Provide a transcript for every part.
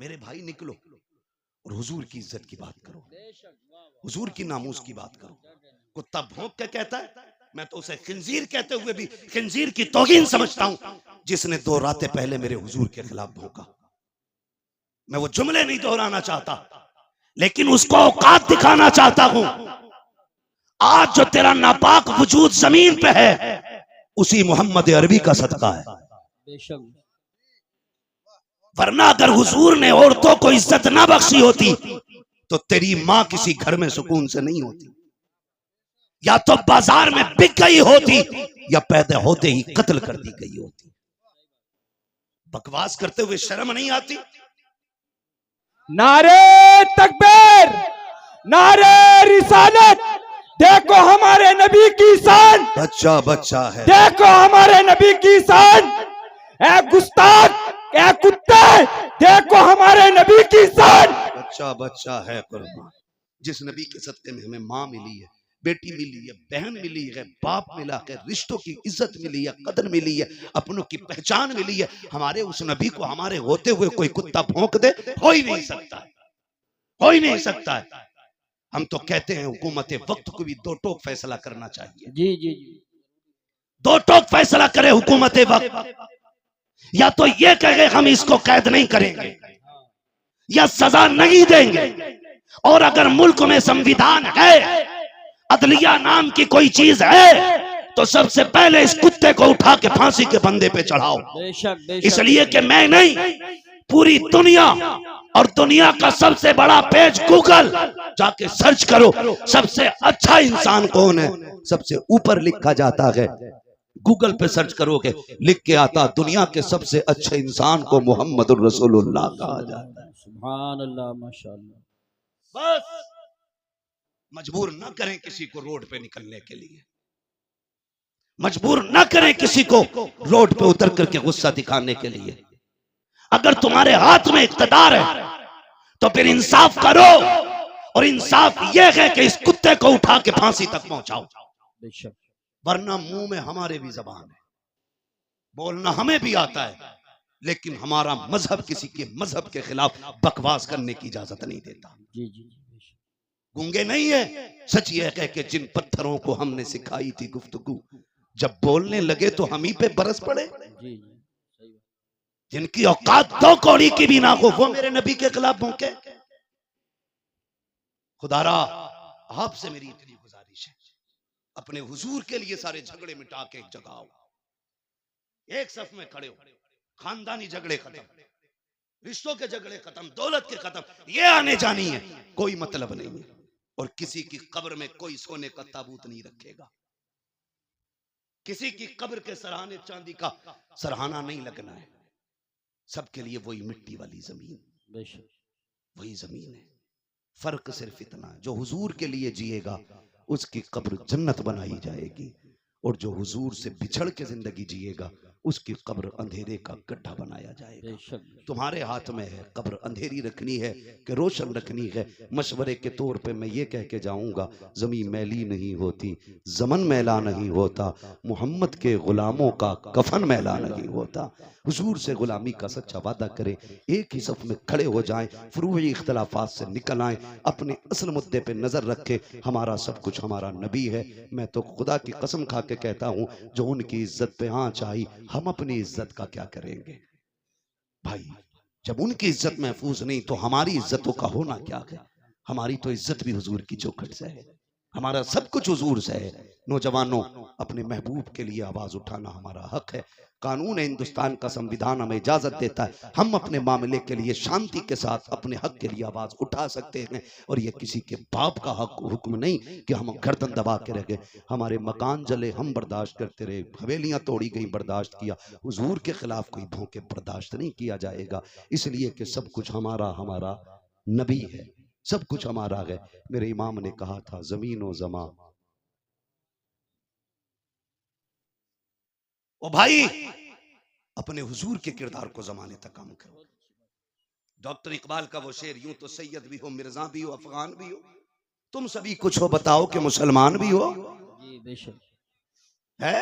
मेरे भाई निकलो और हुजूर की इज्जत की बात करो, हुजूर की नामूस की बात करो। कुत्ता भौंक के कहता है, मैं तो उसे खिंजीर कहते हुए भी खिंजीर की तौहीन समझता हूं, जिसने 2 रातें पहले मेरे हुजूर के खिलाफ भौंका। मैं वो जुमले नहीं दोहराना चाहता, लेकिन उसको औकात दिखाना चाहता हूं। आज जो तेरा नापाक वजूद जमीन पे है, उसी मोहम्मद अरबी का सदका है। वरना अगर हुजूर ने औरतों को इज्जत ना बख्शी होती तो तेरी मां किसी घर में सुकून से नहीं होती, या तो बाजार में बिक गई होती या पैदा होते ही कत्ल कर दी गई होती। बकवास करते हुए शर्म नहीं आती? नारे तकबीर, नारे रिसालत, देखो हमारे नबी की शान। बच्चा बच्चा है, देखो हमारे नबी की शान। ए गुस्ताख, ए कुत्ते, देखो हमारे नबी की शान। बच्चा बच्चा है कुर्बान। जिस नबी के सदके में हमें माँ मिली है, बेटी मिली है, बहन मिली है, बाप मिला है, रिश्तों की इज्जत मिली है, कदर मिली है, अपनों की पहचान मिली है, हमारे उस नबी को हमारे होते हुए कोई कुत्ता भौंक दे, हो ही नहीं सकता है, हो ही नहीं सकता है। हम तो कहते हैं हुकूमत वक्त को भी 2 टोक फैसला करना चाहिए। जी जी, 2 टोक फैसला करे हुकूमत वक्त, या तो ये कहे हम इसको कैद नहीं करेंगे या सजा नहीं देंगे, और अगर मुल्क में संविधान है, अदलिया नाम की कोई चीज है, तो सबसे पहले इस कुत्ते को उठा के फांसी के बंदे पे चढ़ाओ। इसलिए कि मैं नहीं, पूरी दुनिया, और दुनिया का सबसे बड़ा पेज गूगल, जाके सर्च करो सबसे अच्छा इंसान कौन है, सबसे ऊपर लिखा जाता है। गूगल पे सर्च करोगे, लिख के आता दुनिया के सबसे अच्छे इंसान को मोहम्मदुर रसूलुल्लाह कहा जाता है। सुभान अल्लाह, माशाअल्लाह। बस मजबूर न करें किसी को रोड पे निकलने के लिए, मजबूर न करें किसी को रोड पे उतर करके गुस्सा दिखाने के लिए। अगर तुम्हारे हाथ में इख्तियार है तो फिर इंसाफ करो, और इंसाफ यह है कि इस कुत्ते को उठा के फांसी तक पहुंचाओ। वरना मुंह में हमारे भी जबान है, बोलना हमें भी आता है, लेकिन हमारा मजहब किसी के मजहब के खिलाफ बकवास करने की इजाजत नहीं देता। जी जी, गूंगे नहीं है, सच ये है कि जिन पत्थरों को हमने सिखाई थी गुफ्तगू, जब बोलने लगे तो हम ही पे बरस पड़े। जिनकी औकात 2 कौड़ी की भी ना हो, वो मेरे नबी के खिलाफ भौंके। खुदारा आपसे मेरी इतनी गुजारिश है, अपने हुजूर के लिए सारे झगड़े मिटा के एक जगह आओ, एक सफ में खड़े हो। खानदानी झगड़े खत्म, रिश्तों के झगड़े खत्म, दौलत के खत्म, ये आने जानी है, कोई मतलब नहीं है। और किसी की कब्र में कोई सोने का ताबूत नहीं रखेगा, किसी की कब्र के सरहाने चांदी का सरहाना नहीं लगना है। सबके लिए वही मिट्टी वाली जमीन, वही जमीन है। फर्क सिर्फ इतना है, जो हुजूर के लिए जिएगा उसकी कब्र जन्नत बनाई जाएगी, और जो हुजूर से बिछड़ के जिंदगी जिएगा उसकी कब्र अंधेरे का गड्ढा बनाया जाएगा। तुम्हारे हाथ में है, कब्र अंधेरी रखनी है कि रोशन रखनी है। मशवरे के तौर पे मैं ये कह के जाऊंगा, जमीन मैली नहीं होती, जमन मैला नहीं होता, मोहम्मद के गुलामों का कफन मैला नहीं होता। हुजूर से गुलामी का सच्चा वादा करें, एक ही सफ में खड़े हो जाएं, फुरूई इख्तलाफात से निकल आएं, अपने असल मुद्दे पे नजर रखें। हमारा सब कुछ हमारा नबी है। मैं तो खुदा की कसम खा के कहता हूं, जो उनकी इज्जत पे आंच आई, हम अपनी इज्जत का क्या करेंगे भाई? जब उनकी इज्जत महफूज नहीं तो हमारी इज्जतों का होना क्या है? हमारी तो इज्जत भी हुजूर की चौखट से है, हमारा सब कुछ हुजूर से है। नौजवानों, अपने महबूब के लिए आवाज उठाना हमारा हक है। कानून हिंदुस्तान का, संविधान हमें इजाजत देता है, हम अपने मामले के लिए शांति के साथ अपने हक के लिए आवाज उठा सकते हैं। और ये किसी के बाप का हक हुक्म नहीं कि हम गर्दन दबा के रह गए। हमारे मकान जले, हम बर्दाश्त करते रहे, हवेलियां तोड़ी गई, बर्दाश्त किया। हुजूर के खिलाफ कोई भौंके बर्दाश्त नहीं किया जाएगा, इसलिए कि सब कुछ हमारा हमारा नबी है, सब कुछ हमारा है। मेरे इमाम ने कहा था, जमीन और जमा, ओ भाई अपने हुजूर के किरदार को जमाने तक काम करो। डॉक्टर इकबाल का वो शेर, यूं तो सैयद भी हो, मिर्जा भी हो, अफगान भी हो, तुम सभी कुछ हो, बताओ कि मुसलमान भी हो। जी बेशक है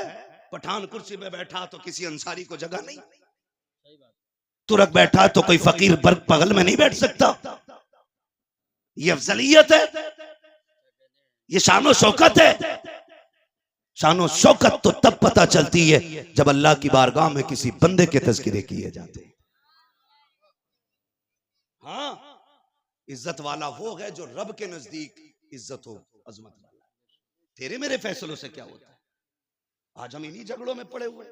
पठान कुर्सी में बैठा तो किसी अंसारी को जगह नहीं, तुरक बैठा तो कोई फकीर बगल में नहीं बैठ सकता। ये अफजलियत है, ये शानो शौकत है। शानो शौकत तो तब पता चलती है जब अल्लाह की बारगाह में किसी बंदे के तज़किरे किए जाते हैं। हाँ, इज्जत वाला वो है जो रब के नजदीक इज्जत हो, अजमत वाला। तेरे मेरे फैसलों से क्या होता है? आज हम इन्हीं झगड़ों में पड़े हुए।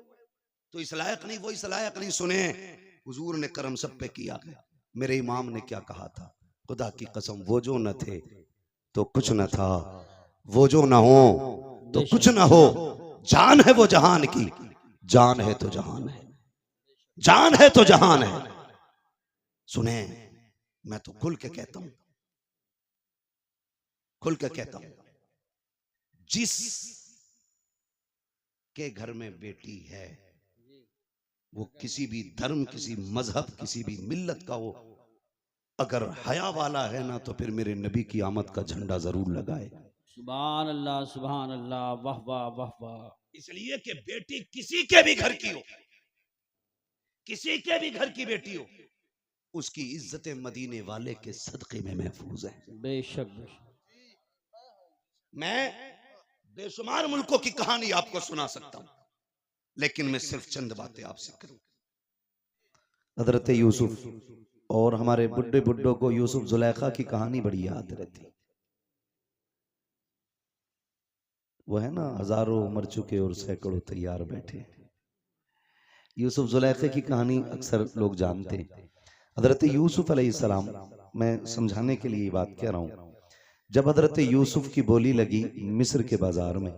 तो इस लायक नहीं, वो इस लायक नहीं। सुने, हुजूर ने करम सब पे किया है। मेरे इमाम ने क्या कहा था? खुदा की कसम, वो जो न थे तो कुछ न था, वो जो न हो तो कुछ न हो। जान है वो जहान की, जान है तो जहान है, जान है तो जहान है। सुने, मैं तो खुल के कहता हूं, खुल के कहता हूं, जिस के घर में बेटी है वो किसी भी धर्म, किसी मजहब, किसी भी मिल्लत का हो, अगर हया वाला है ना तो फिर मेरे नबी की आमद का झंडा जरूर लगाए। सुभान अल्लाह, सुभान अल्लाह, वाह वाह वाह वाह। इसलिए कि बेटी किसी के भी घर की हो, किसी के भी घर की बेटी हो, उसकी इज्जत मदीने वाले के सदके में महफूज है। बेशक। मैं बेशुमार मुल्कों की कहानी आपको सुना सकता हूं, लेकिन मैं सिर्फ चंद बातें आपसे करूं। हजरत यूसुफ, और हमारे बुड्ढे बुड्ढों को यूसुफ जुलेखा की कहानी बड़ी याद रहती। वो है ना, हजारों मर चुके और सैकड़ों तैयार बैठे। यूसुफ जुलेखे की कहानी अक्सर लोग जानते हैं। हजरत यूसुफ अलैहिस्सलाम, मैं समझाने के लिए ये बात कह रहा हूं, जब हजरत यूसुफ की बोली लगी मिस्र के बाजार में,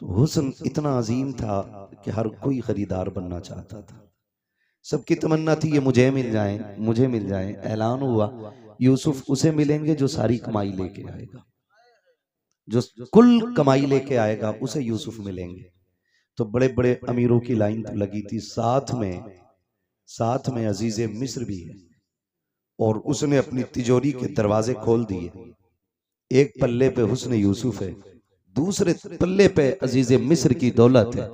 तो हुस्न इतना अजीम था कि हर कोई खरीदार बनना चाहता था। सबकी तमन्ना थी ये मुझे मिल जाए, मुझे मिल जाए। ऐलान हुआ यूसुफ उसे मिलेंगे जो सारी कमाई लेके आएगा, जो कुल कमाई लेके आएगा उसे यूसुफ मिलेंगे। तो बड़े बड़े अमीरों की लाइन तो लगी थी, साथ में अजीजे मिस्र भी है, और उसने अपनी तिजोरी के दरवाजे खोल दिए। एक पल्ले पे हुस्न यूसुफ है, दूसरे पल्ले पे अजीजे मिस्र की दौलत है,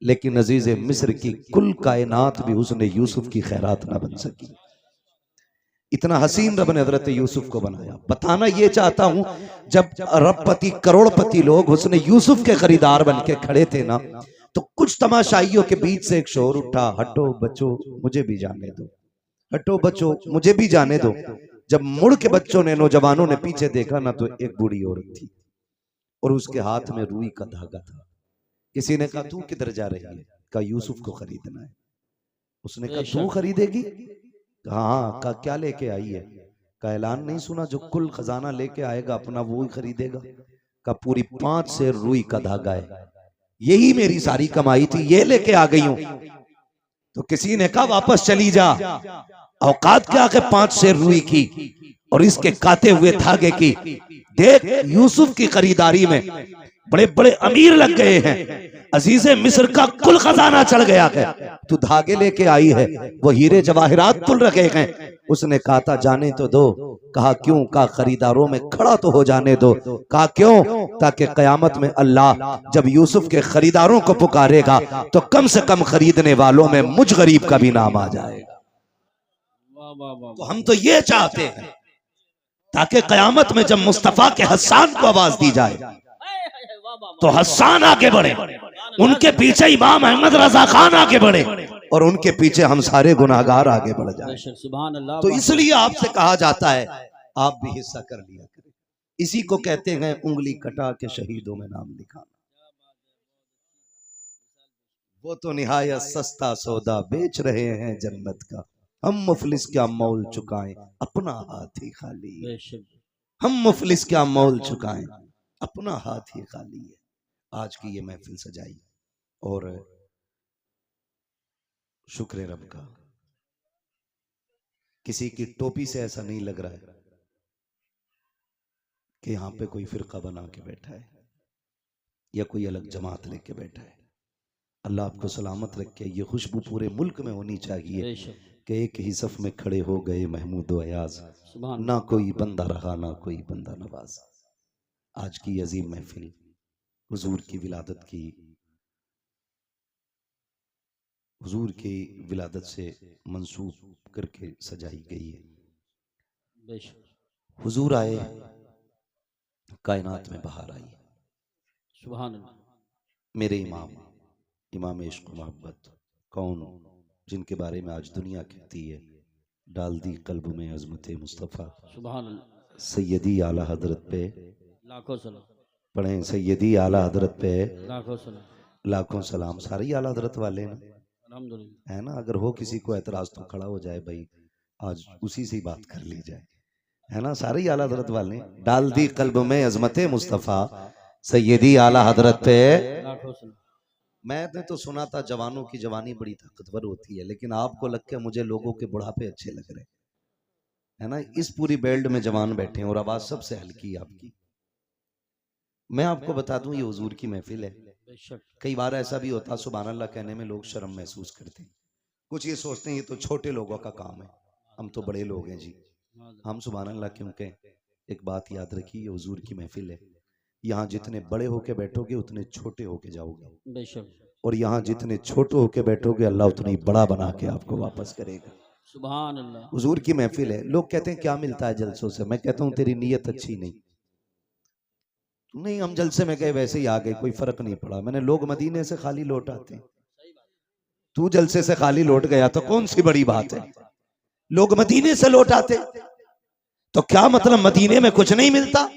लेकिन अजीजे मिस्र की कुल कायनात भी हुस्न यूसुफ की खैरात ना बन सकी। इतना हसीन रब ने हजरत यूसुफ को बनाया। बताना ये चाहता हूं, जब अरबपति करोड़पति लोग हुस्न यूसुफ के खरीदार बन के खड़े थे ना, तो कुछ तमाशाइयों के बीच से एक शोर उठा, हटो बच्चों मुझे भी जाने दो, हटो बच्चों मुझे भी जाने दो। जब मुड़ के बच्चों ने, नौजवानों ने पीछे देखा ना, तो एक बूढ़ी औरत थी और उसके हाथ में रुई का धागा था। किसी ने कहा तू किधर जा रही है? कहा यूसुफ को खरीदना है। उसने कहा तू खरीदेगी? कहा हाँ। कहा क्या लेके आई है? का ऐलान नहीं सुना, जो कुल खजाना लेके आएगा अपना वो ही खरीदेगा। का पूरी 5 सेर रुई का धागा है, यही मेरी सारी कमाई थी, ये लेके आ गई हूं। तो किसी ने कहा वापस चली जा, औकात क्या के 5 सेर रुई की और इसके काते हुए धागे की। देख यूसुफ की खरीदारी में बड़े बड़े अमीर लग गए हैं, अजीजे मिस्र का कुल खजाना चढ़ गया है, तू धागे लेके आई है, वो हीरे जवाहिरात तुल रखे हैं। उसने कहा था जाने तो दो। कहा क्यों? कहा खरीदारों में खड़ा तो हो जाने दो। कहा क्यों? ताकि कयामत में अल्लाह जब यूसुफ के खरीदारों को पुकारेगा तो कम से कम खरीदने वालों में मुझ गरीब का भी नाम आ जाएगा। तो हम तो ये चाहते हैं ताकि कयामत में जब मुस्तफा के हस्सान को आवाज दी जाए तो हस्सान आगे बढ़े, उनके पीछे इमाम अहमद रजा खान आगे बढ़े और उनके पीछे हम सारे गुनाहगार आगे बढ़ जाए। तो इसलिए आपसे कहा जाता है आप भी हिस्सा कर लिया करें। इसी को कहते हैं उंगली कटा के शहीदों में नाम लिखाना। वो तो निहायत सस्ता सौदा बेच रहे हैं जन्नत का, हम मुफलिस क्या मोल चुकाएं अपना हाथ ही खाली। हम मुफलिस क्या मोल चुकाएं अपना हाथ ही खाली है। आज की ये महफिल सजाई और शुक्र रब का, किसी की टोपी से ऐसा नहीं लग रहा है कि यहां पे कोई फिरका बना के बैठा है या कोई अलग जमात लेके बैठा है। अल्लाह आपको सलामत रखे। ये खुशबू पूरे मुल्क में होनी चाहिए कि एक ही सफ में खड़े हो गए महमूद व अयाज, ना कोई बंदा रहा ना कोई बंदा नवाज। आज की अजीम महफिल हुजूर की विलादत की हुजूर की विलादत से मंसूब करके सजाई गई है। बेशक हुजूर आए, कायनात में बहार आई। सुभान अल्लाह। मेरे इमाम, इमाम इश्क मोहब्बत, कौन जिनके बारे में आज दुनिया कहती है डाल दी कल्ब में अजमत मुस्तफ़ा, सुभान अल्लाह। सैयदी आला हजरत पे लाखों सलाम। पढ़ें, सैयदी आला हजरत पे लाखों सलाम। लाखों सलाम। सारे ही आला हजरत वाले हैं ना, अल्हम्दुलिल्लाह। है ना। अगर हो किसी को एतराज तो खड़ा हो जाए भाई, आज उसी से ही बात कर ली जाए, है ना। सारे ही आला हजरत वाले हैं। डाल दी कल्ब में अजमत मुस्तफ़ा, सैयदी आला हजरत पे लाखों सलाम। मैंने तो सुना था जवानों की जवानी बड़ी ताकतवर होती है, लेकिन आपको लग के मुझे लोगों के बुढ़ापे अच्छे लग रहे, है ना। इस पूरी बेल्ट में जवान बैठे हैं और आवाज सबसे हल्की है आपकी। मैं आपको बता दूं, ये हुजूर की महफिल है। बेशक कई बार ऐसा भी होता, सुभान अल्लाह कहने में लोग शर्म महसूस करते हैं। कुछ ये सोचते हैं ये तो छोटे लोगों का काम है, हम तो बड़े लोग हैं जी। हम सुभान अल्लाह क्यों कहें। एक बात याद रखिए, ये हुजूर की महफिल है। यहाँ जितने बड़े होके बैठोगे उतने छोटे होके जाओगे, बेशक और यहाँ जितने छोटे होके बैठोगे अल्लाह उतना ही बड़ा बना के आपको वापस करेगा। सुभान अल्लाह। हुजूर की महफिल है। लोग कहते हैं क्या मिलता है जलसों से, मैं कहता हूँ तेरी नीयत अच्छी नहीं। नहीं, हम जलसे में गए वैसे ही आ गए, कोई फर्क नहीं पड़ा। मैंने लोग मदीने से खाली लौट आते हैं, तू जलसे से खाली लौट गया तो कौन सी बड़ी बात है। लोग मदीने से लौट आते तो क्या मतलब, मदीने में कुछ नहीं मिलता।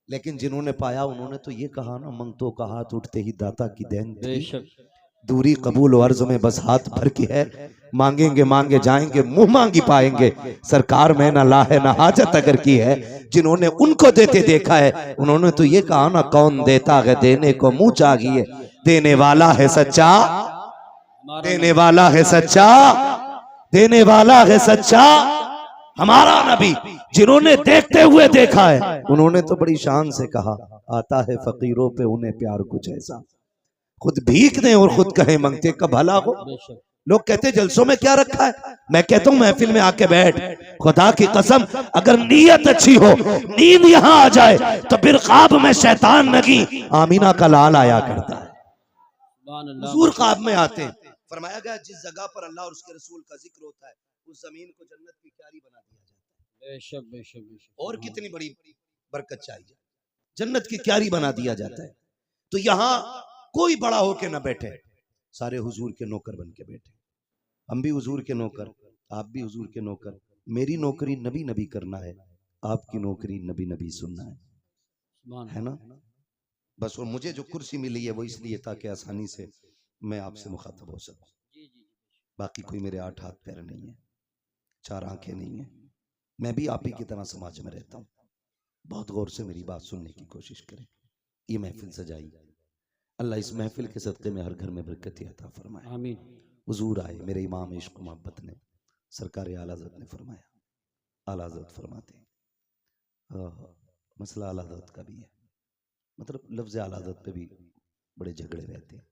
लेकिन जिन्होंने पाया उन्होंने तो ये कहा ना, मंगतों का हाथ उठते ही दाता की देन थी। बेशक दूरी कबूल अर्ज में बस हाथ भर के है, मांगेंगे मांगे जाएंगे, मुंह मांगी पाएंगे। सरकार में ना ला है ना हाजत अगर की है। जिन्होंने उनको देते देखा है उन्होंने तो ये कहा ना, कौन देता है देने को मुंह चाहिए, देने वाला है सच्चा, देने वाला है सच्चा, देने वाला है सच्चा हमारा नबी। जिन्होंने देखते हुए देखा है उन्होंने तो बड़ी शान से कहा, आता है फकीरों पे उन्हें प्यार कुछ ऐसा, खुद भीख दें और खुद कहें मंगते का भला हो। बेशक लोग कहते जलसों में क्या रखा है, मैं कहता हूं महफिल में आके बैठ। खुदा की कसम, अगर नीयत अच्छी हो, नींद यहां आ जाए तो फिर ख्वाब में शैतान नगी आमीना का लाल आया करता है। सुभान अल्लाह। हुजूर ख्वाब में आते हैं। फरमाया गया जिस जगह पर अल्लाह और उसके रसूल का जिक्र होता है उस जमीन को जन्नत की क्यारी बना दिया जाता है। बेशक बेशक बेशक। और कितनी बड़ी बरकत चाहिए, जन्नत की क्यारी बना दिया जाता है। तो यहाँ कोई बड़ा होके ना बैठे, सारे हुजूर के नौकर बन के बैठे। हम भी हुजूर के नौकर, आप भी हुजूर के नौकर। मेरी नौकरी नबी नबी करना है, आपकी नौकरी नबी नबी सुनना है, सुभान है ना। बस और मुझे जो कुर्सी मिली है वो इसलिए ताकि आसानी से मैं आपसे मुखातब हो सकूं। जी जी। बाकी कोई मेरे 8 हाथ पैर नहीं है, 4 आंखें नहीं है। मैं भी आप ही की तरह समाज में रहता हूँ। बहुत गौर से मेरी बात सुनने की कोशिश करें। ये महफिल सजाई, अल्लाह इस महफिल के सदक़े में हर घर में बरकत अता फरमाए। आमीन। हुजूर आए, मेरे इमाम इश्क मोहब्बत ने, सरकार आला हज़रत ने फरमाया, आला हज़रत फरमाते हैं, मसला आला हज़रत का भी है, मतलब लफ्ज़ आला हज़रत पे भी बड़े झगड़े रहते हैं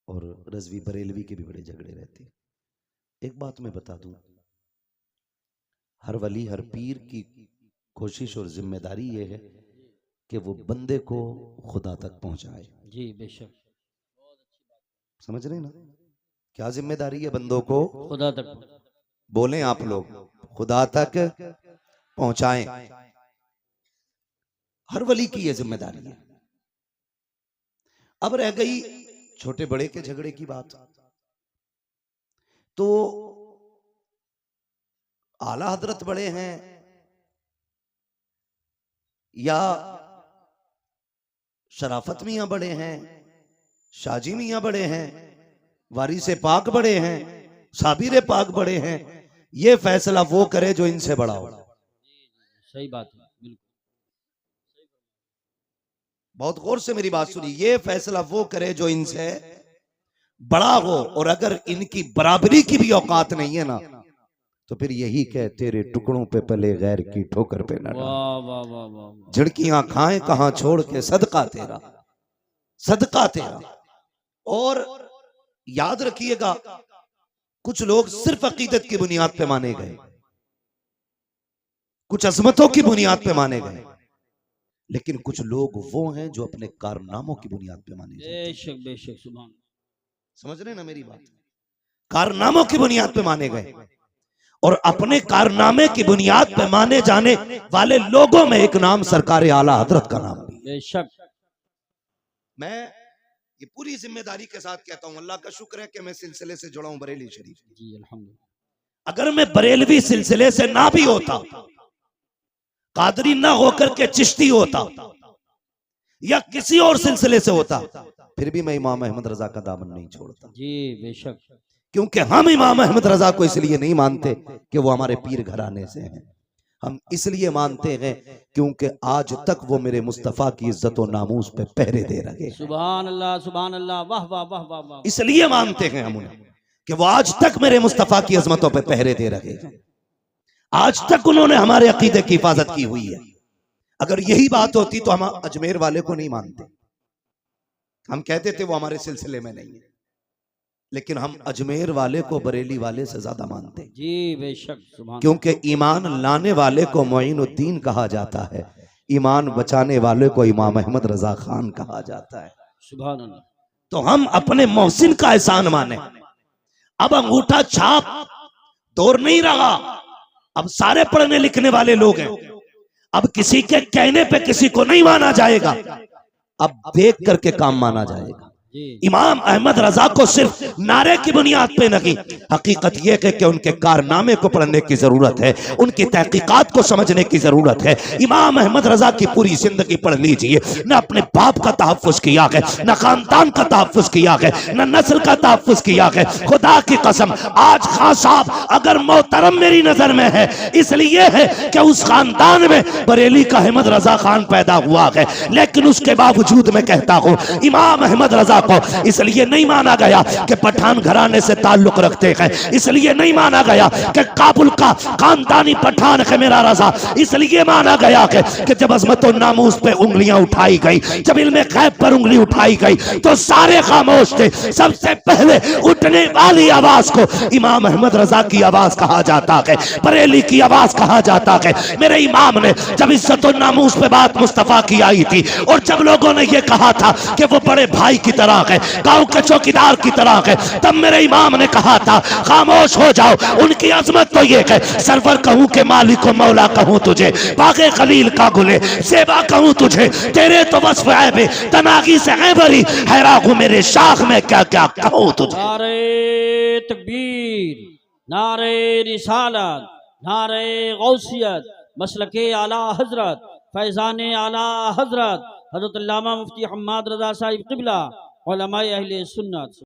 और रज़वी बरेलवी के भी बड़े झगड़े रहते हैं। एक बात मैं बता दूं, हर वली हर पीर की कोशिश और जिम्मेदारी ये है कि वो बंदे को खुदा तक पहुंचाए। जी बेशक। समझ रहे ना, क्या जिम्मेदारी है बंदों को खुदा तक। बोलें आप लोग, खुदा तक पहुंचाएं। हर वली की यह जिम्मेदारी है। अब रह गई छोटे बड़े के झगड़े की बात, तो आला हजरत बड़े हैं या शराफत मियां बड़े हैं, शाजी मियां बड़े हैं, वारिसे पाक बड़े हैं, साबिर पाक बड़े हैं, ये फैसला वो करे जो इनसे बड़ा हो। सही बात है, बिल्कुल। बहुत गौर से मेरी बात सुनिए, ये फैसला वो करे जो इनसे बड़ा हो, और अगर इनकी बराबरी की भी औकात नहीं है ना तो फिर यही कह, तेरे टुकड़ों पे पले गैर की ठोकर पे न डाल। वाह वाह वाह वाह। झिड़कियां खाएं कहां छोड़ के सदका तेरा, सदका तेरा। और याद रखिएगा, कुछ लोग सिर्फ अकीदत की बुनियाद पे माने गए, कुछ अजमतों की बुनियाद पे माने गए, लेकिन कुछ लोग वो हैं जो अपने कारनामों की बुनियाद पे माने जाते हैं। बेशक बेशक। सुभान। समझ रहे ना मेरी बात? कारनामों की बुनियाद पे माने गए, और अपने कारनामे की बुनियाद पे माने जाने वाले लोगों में एक नाम सरकार आला हजरत का नाम भी। बेशक। मैं ये पूरी जिम्मेदारी के साथ कहता हूं, अल्लाह का शुक्र है कि मैं सिलसिले से जुड़ा हूं, बरेली शरीफ। जी अल्हम्दुलिल्लाह। अगर मैं बरेलवी सिलसिले से ना भी होता, कादरी ना होकर के चिश्ती होता, या किसी और सिलसिले से होता, फिर भी मैं इमाम अहमद रजा का दामन नहीं छोड़ता। जी बेशक। क्योंकि हम इमाम अहमद रजा को इसलिए नहीं मानते कि वो हमारे पीर घराने से हैं, हम इसलिए मानते हैं क्योंकि आज तक वो मेरे मुस्तफा की इज्जत और नामूस पे पहरे दे रहे हैं। सुभान अल्लाह, वाह वाह वाह वाह वाह। इसलिए मानते हैं हम उन्हें कि वो आज तक मेरे मुस्तफा की अजमतों पे पहरे दे रहे हैं, आज तक उन्होंने हमारे अकीदे की हिफाजत की हुई है। अगर यही बात होती तो हम अजमेर वाले को नहीं मानते, हम कहते थे वो हमारे सिलसिले में नहीं है, लेकिन हम अजमेर वाले को बरेली वाले से ज्यादा मानते हैं। जी बेशक। सुभान। क्योंकि ईमान लाने वाले को मोइनुद्दीन कहा जाता है, ईमान बचाने वाले को इमाम अहमद रजा खान कहा जाता है। सुभान अल्लाह। तो हम अपने मोहसिन का एहसान माने। अब अंगूठा छाप दौर नहीं रहा, अब सारे पढ़ने लिखने वाले लोग हैं, अब किसी के कहने पे किसी को नहीं माना जाएगा, अब देख करके काम माना जाएगा। इमाम अहमद रजा को सिर्फ नारे की बुनियाद पे नहीं, हकीकत यह है कि उनके कारनामे को पढ़ने की जरूरत है, उनकी तहकीकात को समझने की जरूरत है। इमाम अहमद रजा की पूरी जिंदगी पढ़ लीजिए, न अपने बाप का तहफ़्फ़ुज़ किया है, न खानदान का तहफ़्फ़ुज़ किया है, न नस्ल का तहफ़्फ़ुज़ किया है। खुदा की कसम, आज खान साहब अगर मोहतरम मेरी नजर में है, इसलिए है कि उस खानदान में बरेली का अहमद रजा खान पैदा हुआ है, लेकिन उसके बावजूद मैं कहता हूँ इमाम अहमद रजा को इसलिए नहीं माना गया कि पठान घराने से ताल्लुक रखते हैं, इसलिए नहीं माना गया कि काबुल का खानदानी पठान है मेरा रजा, इसलिए माना गया कि जब अजमत और नामूस पे उंगलियां उठाई गई, जब इल्मे गैब पर उंगली उठाई गई तो सारे खामोश थे। सबसे पहले उठने वाली आवाज को इमाम अहमद रजा की आवाज कहा जाता है, बरेली की आवाज कहा जाता है। मेरे इमाम ने जब इज्जत और नामूस पे बात मुस्तफा की आई थी, और जब लोगों ने यह कहा था कि वो बड़े भाई की तरह है, गांव के चौकीदार की तरह है, तब मेरे इमाम ने कहा था खामोश हो जाओ। उनकी अजमत तो ये है, सरवर कहूं के मालिक को मौला कहूं तुझे, बागे खलील का गुले सेवा कहूं तुझे, तेरे तो वस्फ ऐबे तनागी से है बरी, हैरान मेरे शाख में क्या क्या कहूं तुझे। नारे तकबीर, नारे रिसालत, नारे गौसियत, मसलके आला हजरत, फैजाने आला हजरत हजरत अल्लामा मुफ्ती हम्माद रजा साहिब क़िबला, उलमाए अहले सुन्नत।